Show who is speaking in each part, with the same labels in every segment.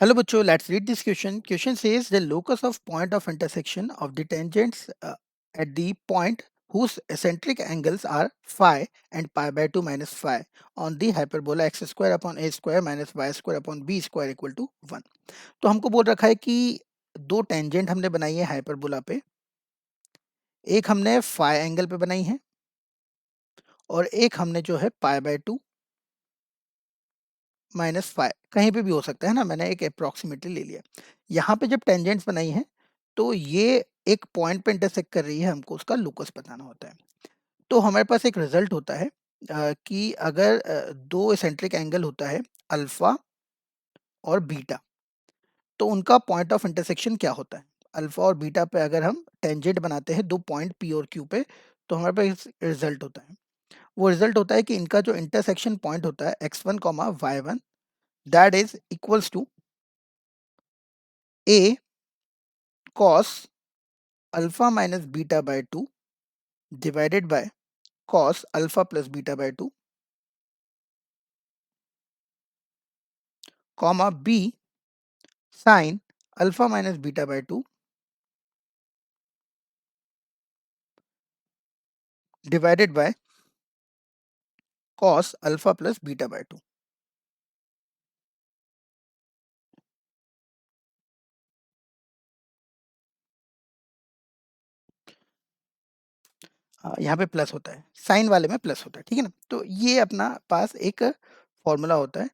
Speaker 1: Hello, Bachcho. Let's read this question. Question says the locus of point of intersection of the tangents at the point whose eccentric angles are phi and pi by 2 minus phi on the hyperbola x square upon a square minus y square upon b square equal to 1. तो हमको बोल रखा है कि दो tangent हमने बनाई है हाइपरबोला पे, एक हमने फाई एंगल पे बनाई है और एक हमने जो है पाई बाय 2 माइनस फाइव कहीं पे भी हो सकता है ना, मैंने एक अप्रोक्सीमेटली ले लिया। यहाँ पे जब टेंजेंट्स बनाई है तो ये एक पॉइंट पे इंटरसेक्ट कर रही है, हमको उसका लोकस बताना होता है। तो हमारे पास एक रिजल्ट होता है कि अगर दो एसेंट्रिक एंगल होता है अल्फा और बीटा, तो उनका पॉइंट ऑफ इंटरसेक्शन क्या होता है। अल्फा और बीटा पे अगर हम टेंजेंट बनाते हैं दो पॉइंट पी और क्यू पे, तो हमारे पास रिजल्ट होता है। वो रिजल्ट होता है कि इनका जो इंटरसेक्शन पॉइंट होता है x1 comma y1, that is equals to a cos alpha minus beta by 2 divided by cos alpha plus beta by 2, comma b sin alpha minus beta by 2 divided by cos alpha plus beta by 2. यहाँ पे plus होता है, sign वाले में plus होता है, ठीक है ना। तो ये अपना पास एक फॉर्मूला होता है।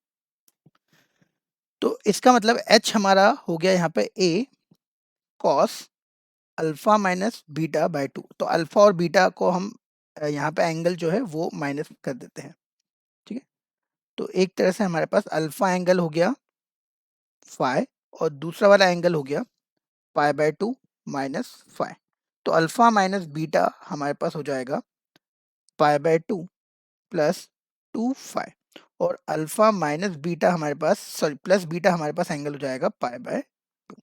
Speaker 1: तो इसका मतलब h हमारा हो गया यहाँ पे a cos alpha minus beta by 2। तो अल्फा और बीटा को हम यहाँ पे एंगल जो है वो माइनस कर देते हैं, ठीक है। तो एक तरह से हमारे पास अल्फा एंगल हो गया फाई और दूसरा वाला एंगल हो गया पाई बाय 2 माइनस फाई। तो अल्फा माइनस बीटा हमारे पास हो जाएगा पाई बाय 2 प्लस 2 फाई, और अल्फा माइनस बीटा हमारे पास प्लस बीटा हमारे पास एंगल हो जाएगा पाई बाय 2।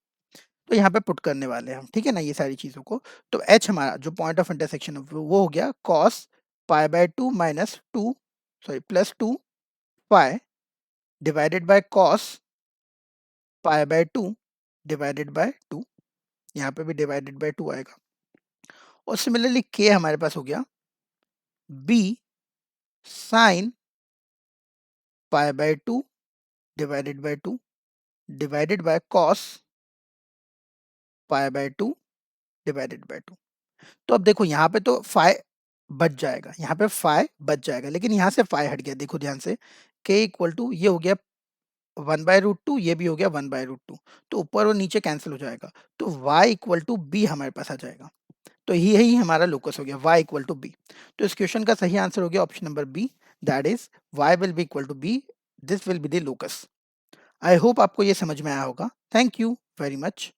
Speaker 1: तो यहाँ पे पुट करने वाले हैं हम, ठीक है ना, ये सारी चीज़ों को। तो एच हमारा जो पॉइंट ऑफ इंटरसेक्शन वो हो गया cos pi by 2 minus 2 plus 2 pi divided by cos pi by 2 divided by 2, यहाँ पे भी डिवाइडेड बाय 2 आएगा। और सिमिलरली के हमारे पास हो गया b sine pi by 2 divided by 2 divided by cos pi by 2 divided by 2। तो अब देखो यहाँ पे तो फाई बच जाएगा, यहाँ पे फाई बच जाएगा, लेकिन यहाँ से फाई हट गया। देखो ध्यान से, के इक्वल टू ये हो गया 1/√2, ये भी हो गया 1/√2, तो ऊपर और नीचे कैंसिल हो जाएगा। तो y इक्वल टू बी हमारे पास आ जाएगा। तो यही हमारा लोकस हो गया y इक्वल टू बी। तो इस क्वेश्चन का सही आंसर हो गया option number b, that is y will be equal to b, this will be the locus. I hope आपको ये समझ में आया होगा। Thank you very much.